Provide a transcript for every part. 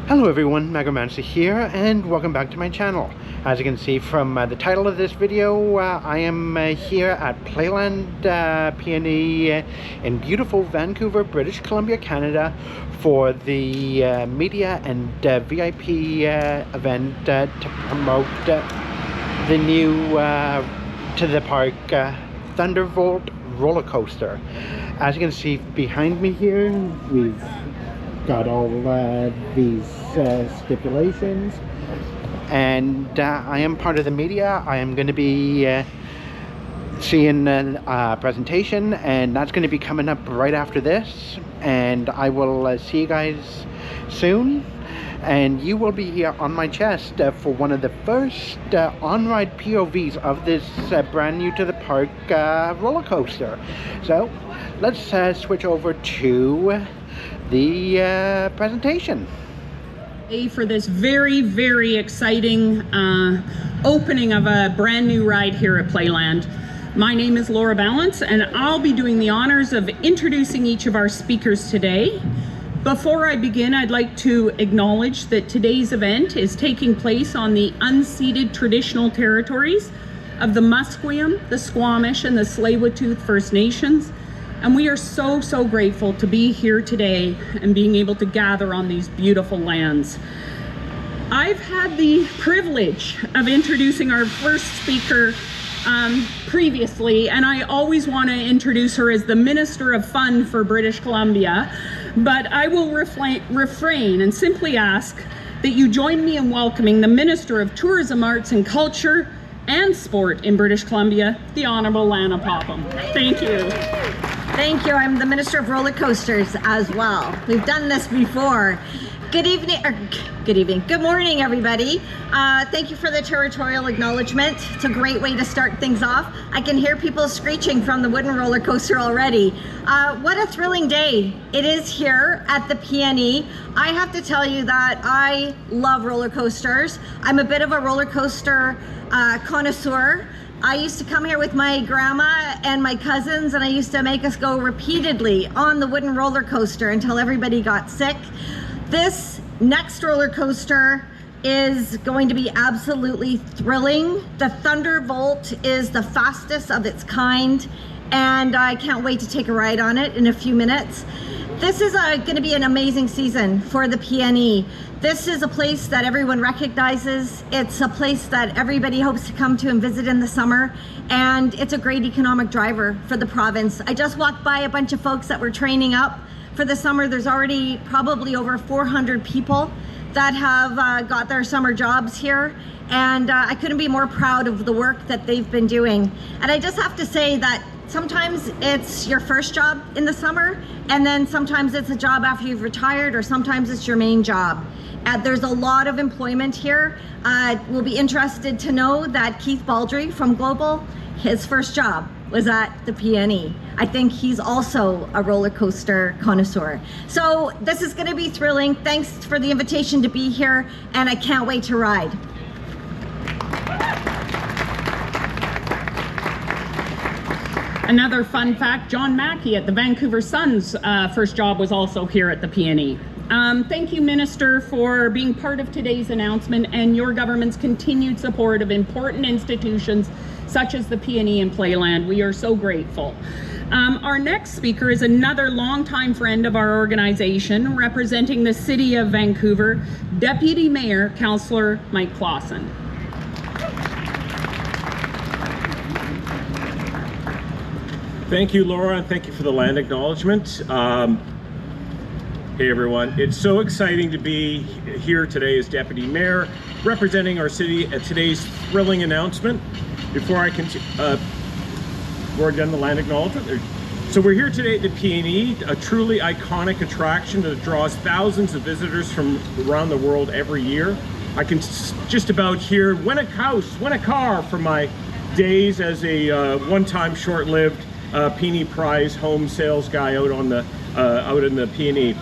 Hello everyone, Magromancer here, and welcome back to my channel. As you can see from the title of this video, I am here at Playland PNE in beautiful Vancouver, British Columbia, Canada for the media and VIP event to promote the new to the park ThunderVolt roller coaster. As you can see behind me here, we've got all these stipulations, and I am part of the media. I am going to be seeing a presentation, and that's going to be coming up right after this, and I will see you guys soon. And you will be here on my chest for one of the first on-ride POVs of this brand new to the park roller coaster. So let's switch over to the presentation. For this very exciting opening of a brand new ride here at Playland. My name is Laura Balance, and I'll be doing the honors of introducing each of our speakers today. Before I begin, I'd like to acknowledge that today's event is taking place on the unceded traditional territories of the Musqueam, the Squamish, and the Tsleil-Waututh First Nations. And we are so grateful to be here today and being able to gather on these beautiful lands. I've had the privilege of introducing our first speaker previously, and I always want to introduce her as the Minister of Fun for British Columbia, but I will refrain and simply ask that you join me in welcoming the Minister of Tourism, Arts and Culture and Sport in British Columbia, the Honourable Lana Pawesome. Thank you. Thank you. I'm the Minister of Roller Coasters as well. We've done this before. Good evening, good morning, everybody. Thank you for the territorial acknowledgement. It's a great way to start things off. I can hear people screeching from the wooden roller coaster already. What a thrilling day it is here at the PNE. I have to tell you that I love roller coasters. I'm a bit of a roller coaster connoisseur. I used to come here with my grandma and my cousins, and I used to make us go repeatedly on the wooden roller coaster until everybody got sick. This next roller coaster is going to be absolutely thrilling. The ThunderVolt is the fastest of its kind, and I can't wait to take a ride on it in a few minutes. This is going to be an amazing season for the PNE. This is a place that everyone recognizes. It's a place that everybody hopes to come to and visit in the summer, and it's a great economic driver for the province. I just walked by a bunch of folks that were training up for the summer. There's already probably over 400 people that have got their summer jobs here, and I couldn't be more proud of the work that they've been doing. And I just have to say that sometimes it's your first job in the summer, and then sometimes it's a job after you've retired, or sometimes it's your main job. There's a lot of employment here. We'll be interested to know that Keith Baldry from Global, his first job was at the PNE. I think he's also a roller coaster connoisseur. So this is going to be thrilling. Thanks for the invitation to be here, and I can't wait to ride. Another fun fact, John Mackey at the Vancouver Sun's first job was also here at the PNE. Thank you, Minister, for being part of today's announcement and your government's continued support of important institutions such as the PNE and Playland. We are so grateful. Our next speaker is another longtime friend of our organization, representing the City of Vancouver, Deputy Mayor, Councillor Mike Pawesome. Thank you, Laura, and thank you for the land acknowledgement. Hey everyone, it's so exciting to be here today as Deputy Mayor, representing our city at today's thrilling announcement. Before I continue, we're done the land acknowledgement. So we're here today at the PNE, a truly iconic attraction that draws thousands of visitors from around the world every year. I can just about hear "win a house, win a car" from my days as a one-time short-lived PNE prize home sales guy out in the PNE.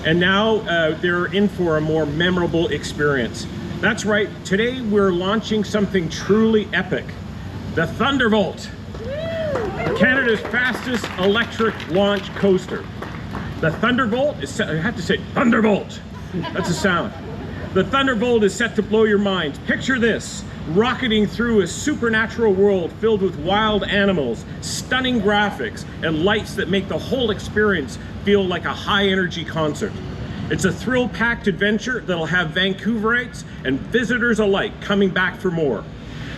And now they're in for a more memorable experience. That's right, today we're launching something truly epic, the ThunderVolt, Canada's fastest electric launch coaster. The ThunderVolt is, I have to say, ThunderVolt. That's a sound. The ThunderVolt is set to blow your minds. Picture this, rocketing through a supernatural world filled with wild animals, stunning graphics, and lights that make the whole experience feel like a high-energy concert. It's a thrill-packed adventure that'll have Vancouverites and visitors alike coming back for more.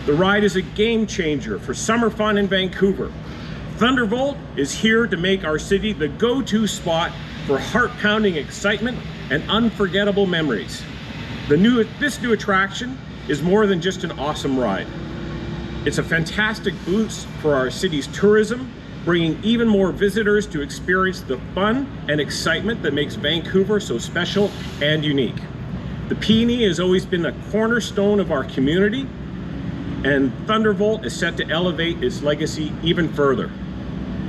The ride is a game changer for summer fun in Vancouver. ThunderVolt is here to make our city the go-to spot for heart-pounding excitement and unforgettable memories. This new attraction is more than just an awesome ride. It's a fantastic boost for our city's tourism, bringing even more visitors to experience the fun and excitement that makes Vancouver so special and unique. The PNE has always been a cornerstone of our community, and ThunderVolt is set to elevate its legacy even further.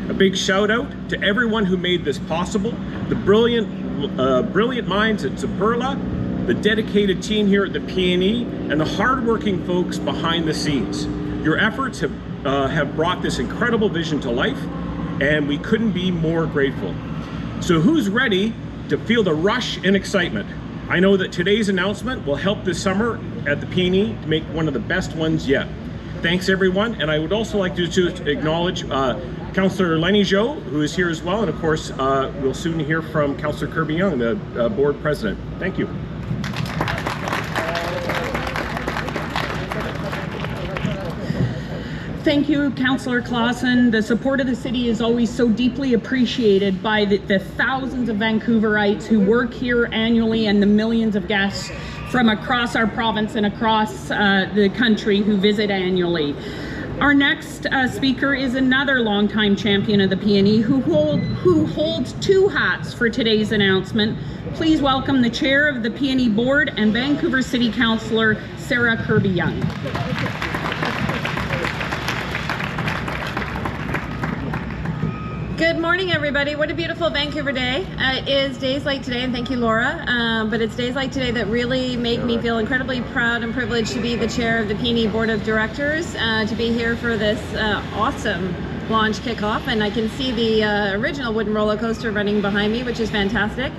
A big shout out to everyone who made this possible, the brilliant minds at Zaperla, the dedicated team here at the PNE, and the hardworking folks behind the scenes. Your efforts have brought this incredible vision to life, and we couldn't be more grateful. So who's ready to feel the rush and excitement? I know that today's announcement will help this summer at the PNE to make one of the best ones yet. Thanks everyone, and I would also like to acknowledge Councillor Lenny Jo, who is here as well, and of course we'll soon hear from Councillor Kirby Young, the board president. Thank you. Thank you, Councillor Clausen. The support of the city is always so deeply appreciated by the thousands of Vancouverites who work here annually and the millions of guests from across our province and across the country who visit annually. Our next speaker is another longtime champion of the PNE who holds two hats for today's announcement. Please welcome the chair of the PNE board and Vancouver City Councillor, Sarah Kirby Young. Good morning, everybody. What a beautiful Vancouver day. It is days like today, and thank you, Laura, but it's days like today that really make me feel incredibly proud and privileged to be the chair of the PNE Board of Directors, to be here for this awesome launch kickoff. And I can see the original wooden roller coaster running behind me, which is fantastic.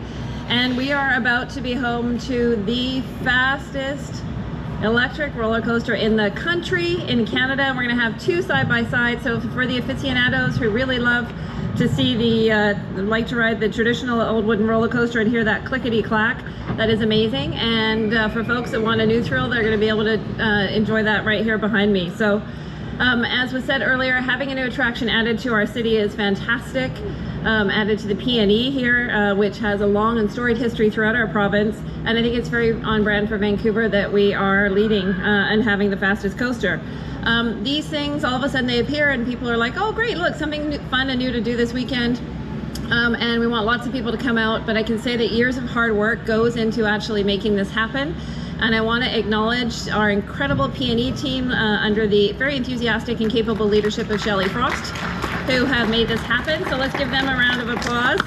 And we are about to be home to the fastest electric roller coaster in the country, in Canada. And we're going to have two side by side. So for the aficionados who really love to see like to ride the traditional old wooden roller coaster and hear that clickety clack, that is amazing. And for folks that want a new thrill, they're going to be able to enjoy that right here behind me. So as was said earlier, having a new attraction added to our city is fantastic. Added to the PNE here, which has a long and storied history throughout our province. And I think it's very on brand for Vancouver that we are leading and having the fastest coaster. These things, all of a sudden they appear and people are like, oh great, look, something new, fun and new to do this weekend. And we want lots of people to come out, but I can say that years of hard work goes into actually making this happen. And I want to acknowledge our incredible PNE team under the very enthusiastic and capable leadership of Shelley Frost, who have made this happen. So let's give them a round of applause.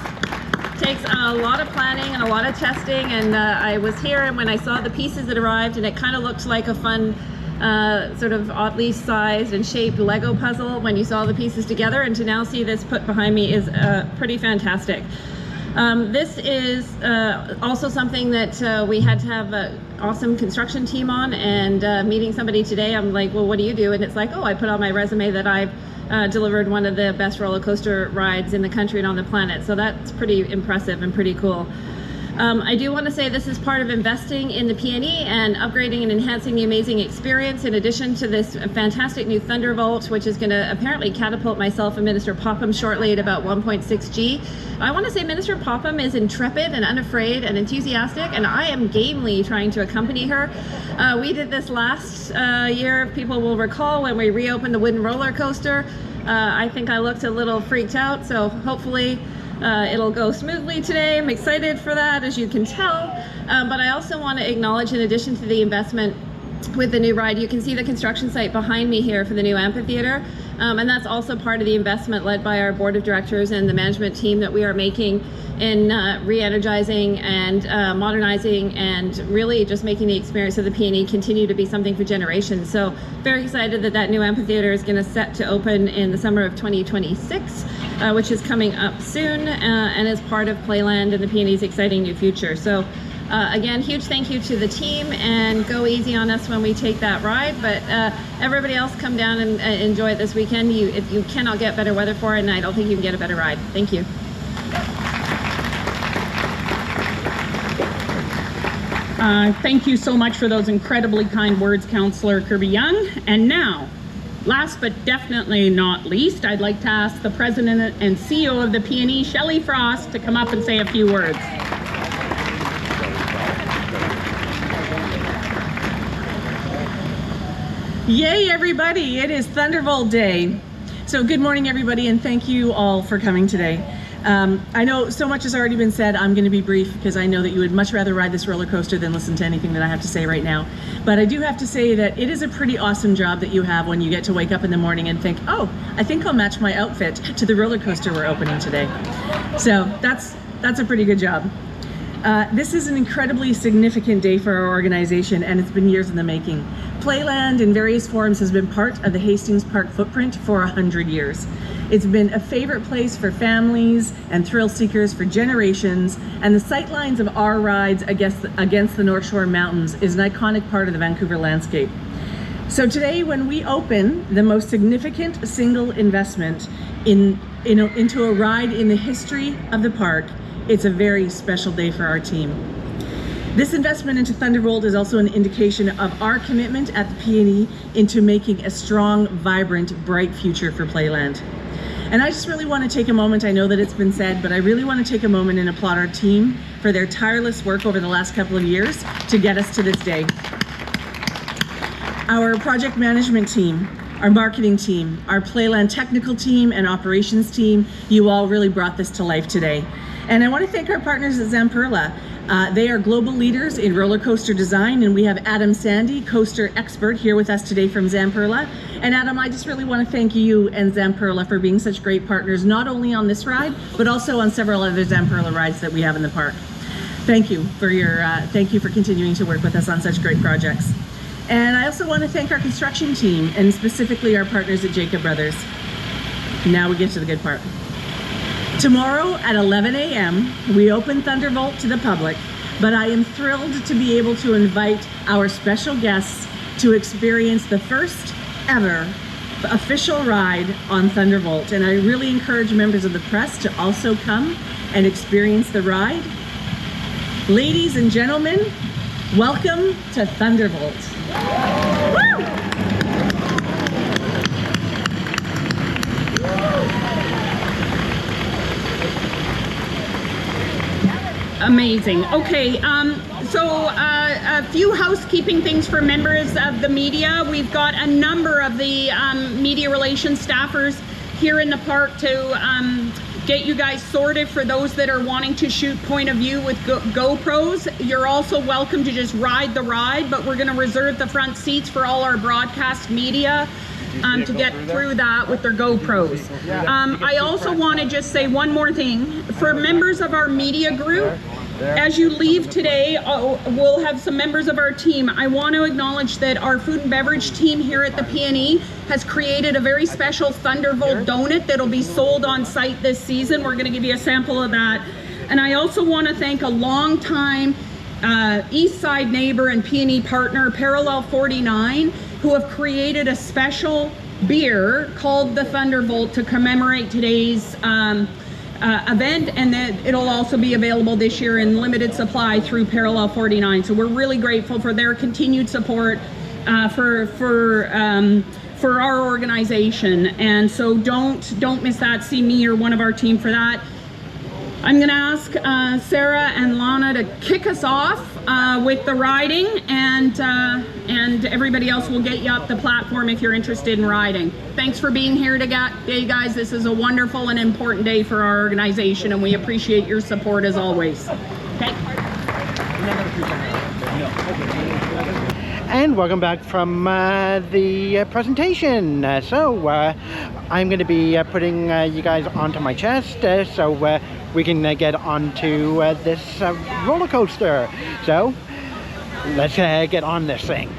It takes a lot of planning and a lot of testing, and I was here and when I saw the pieces that arrived, and it kind of looked like a fun sort of oddly sized and shaped Lego puzzle when you saw the pieces together, and to now see this put behind me is pretty fantastic. This is also something that we had to have an awesome construction team on, and meeting somebody today, I'm like, well, what do you do? And it's like, oh, I put on my resume that I've delivered one of the best roller coaster rides in the country and on the planet. So that's pretty impressive and pretty cool. I do want to say this is part of investing in the PNE and upgrading and enhancing the amazing experience, in addition to this fantastic new ThunderVolt, which is going to apparently catapult myself and Minister Pawesome shortly at about 1.6 G. I want to say Minister Pawesome is intrepid and unafraid and enthusiastic, and I am gamely trying to accompany her. We did this last year, people will recall, when we reopened the wooden roller coaster. I think I looked a little freaked out, so hopefully it'll go smoothly today. I'm excited for that, as you can tell. But I also want to acknowledge, in addition to the investment with the new ride, you can see the construction site behind me here for the new amphitheater. And that's also part of the investment led by our board of directors and the management team that we are making in re-energizing and modernizing and really just making the experience of the PNE continue to be something for generations. So very excited that that new amphitheater is going to set to open in the summer of 2026, which is coming up soon, and is part of Playland and the PNE's exciting new future. So again, huge thank you to the team, and go easy on us when we take that ride. But everybody else, come down and enjoy it this weekend. If you cannot get better weather for it, and I don't think you can get a better ride. Thank you. Thank you so much for those incredibly kind words, Councillor Kirby-Young. And now, last but definitely not least, I'd like to ask the President and CEO of the PNE, Shelley Frost, to come up and say a few words. Yay, everybody! It is ThunderVolt Day. So good morning, everybody, and thank you all for coming today. I know so much has already been said. I'm going to be brief because I know that you would much rather ride this roller coaster than listen to anything that I have to say right now. But I do have to say that it is a pretty awesome job that you have when you get to wake up in the morning and think, oh, I think I'll match my outfit to the roller coaster we're opening today. So that's a pretty good job. This is an incredibly significant day for our organization, and it's been years in the making. Playland in various forms has been part of the Hastings Park footprint for 100 years. It's been a favorite place for families and thrill seekers for generations, and the sightlines of our rides against the North Shore Mountains is an iconic part of the Vancouver landscape. So today, when we open the most significant single investment into a ride in the history of the park, it's a very special day for our team. This investment into ThunderVolt is also an indication of our commitment at the PNE into making a strong, vibrant, bright future for Playland. And I just really want to take a moment, I know that it's been said, but I really want to take a moment and applaud our team for their tireless work over the last couple of years to get us to this day. Our project management team, our marketing team, our Playland technical team and operations team, you all really brought this to life today. And I want to thank our partners at Zamperla. They are global leaders in roller coaster design, and we have Adam Sandy, coaster expert, here with us today from Zamperla. And Adam, I just really want to thank you and Zamperla for being such great partners, not only on this ride, but also on several other Zamperla rides that we have in the park. Thank you for continuing to work with us on such great projects. And I also want to thank our construction team, and specifically our partners at Jacob Brothers. Now we get to the good part. Tomorrow at 11 a.m., we open ThunderVolt to the public, but I am thrilled to be able to invite our special guests to experience the first ever official ride on ThunderVolt. And I really encourage members of the press to also come and experience the ride. Ladies and gentlemen, welcome to ThunderVolt. Woo! Amazing. Okay, so a few housekeeping things for members of the media. We've got a number of the media relations staffers here in the park to get you guys sorted for those that are wanting to shoot point of view with GoPros. You're also welcome to just ride the ride, but we're going to reserve the front seats for all our broadcast media to get through that with their GoPros. I also want to just say one more thing. For members of our media group, as you leave today, we'll have some members of our team. I want to acknowledge that our food and beverage team here at the PNE has created a very special ThunderVolt donut that'll be sold on site this season. We're going to give you a sample of that. And I also want to thank a long-time East Side neighbor and PNE partner, Parallel 49, who have created a special beer called the ThunderVolt to commemorate today's event, and that it'll also be available this year in limited supply through Parallel 49. So we're really grateful for their continued support for our organization. And so don't miss that. See me or one of our team for that. I'm going to ask Sarah and Lana to kick us off with the riding, and everybody else will get you up the platform if you're interested in riding. Thanks for being here today, guys. This is a wonderful and important day for our organization, and we appreciate your support as always. Okay. And welcome back from the presentation. I'm going to be putting you guys onto my chest so we can get onto this roller coaster. So let's get on this thing.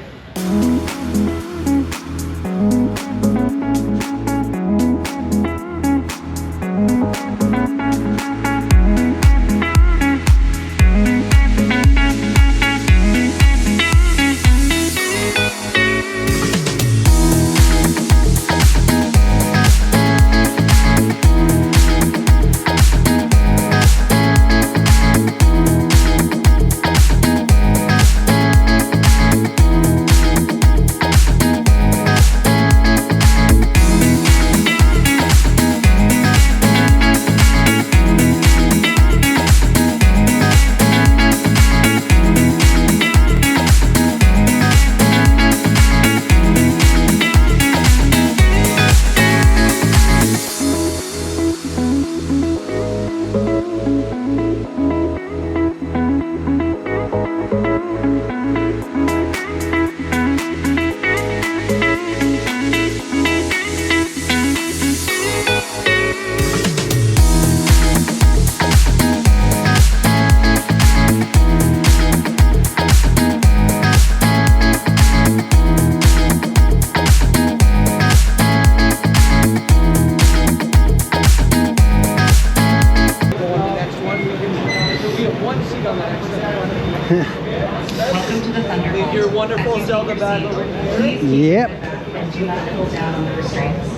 Welcome to the ThunderVolt. Your wonderful Zelda bag over here. Yep. And do not pull down on the restraints.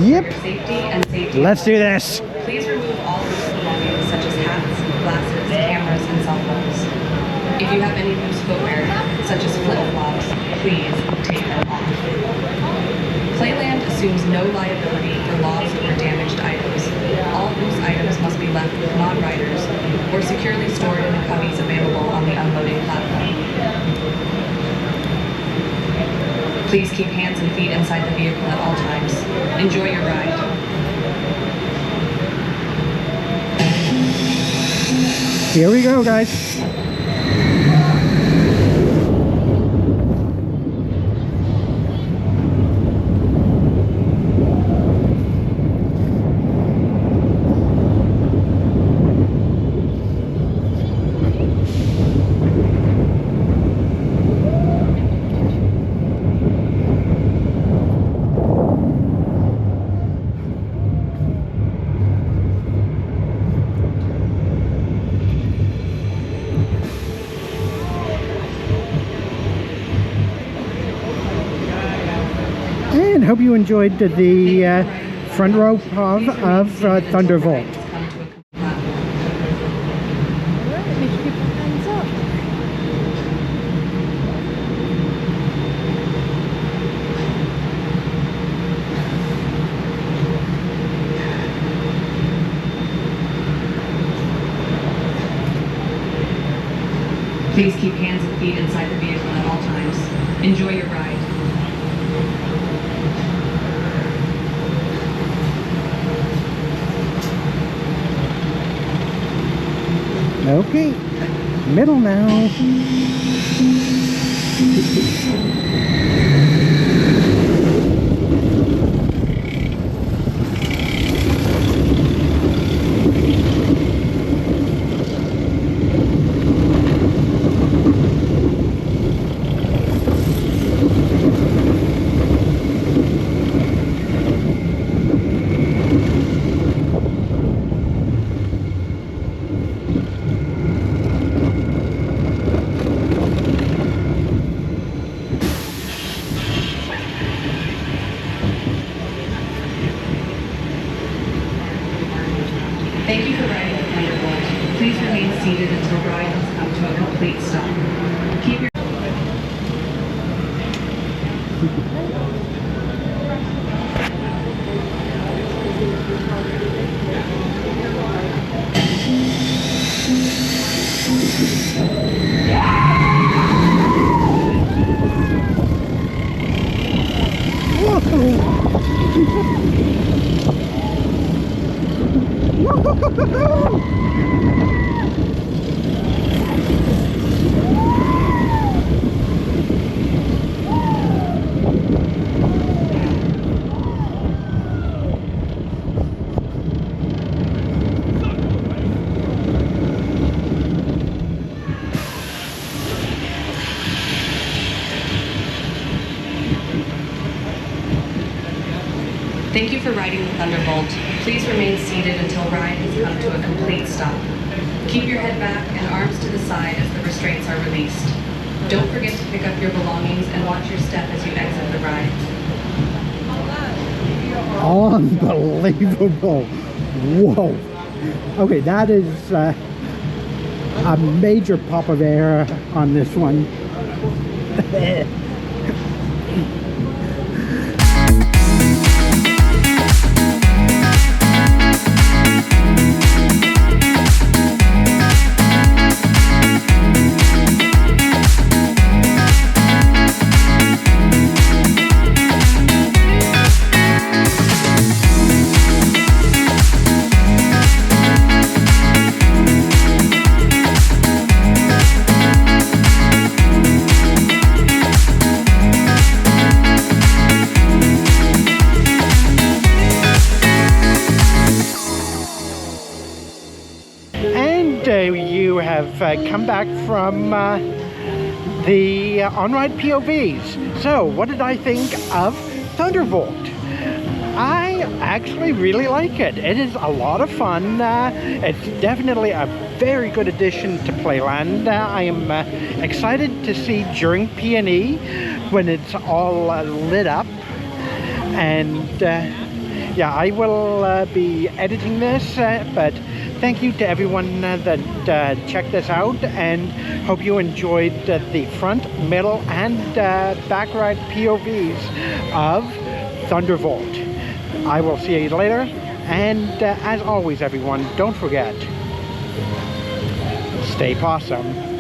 Yep. Safety and safety. Let's do this. Please remove all loose belongings such as hats, glasses, cameras, and cell phones. If you have any loose footwear, such as flip-flops, please take them off. Playland assumes no liability for lost or damaged items. All loose items must be left with non-riders or securely stored in the cubbies available on the unloading platform. Please keep hands and feet inside the vehicle at all times. Enjoy your ride. Here we go, guys. And hope you enjoyed the front row of ThunderVolt. Please keep hands and feet inside the vehicle at all times. Enjoy your ride. Okay, middle now. Thank you for riding the ThunderVolt. Please remain seated until ride has come to a complete stop. Keep your Thank you for riding the ThunderVolt. Please remain seated until ride has come to a complete stop. Keep your head back and arms to the side as the restraints are released. Don't forget to pick up your belongings and watch your step as you exit the ride. Unbelievable. Whoa. Okay, that is a major pop of air on this one. You have come back from the on-ride POVs. So, what did I think of ThunderVolt? I actually really like it. It is a lot of fun. It's definitely a very good addition to Playland. I am excited to see during PNE when it's all lit up. And yeah, I will be editing this, but thank you to everyone that checked this out, and hope you enjoyed the front, middle, and back ride POVs of ThunderVolt. I will see you later, and as always everyone, don't forget, stay Pawesome.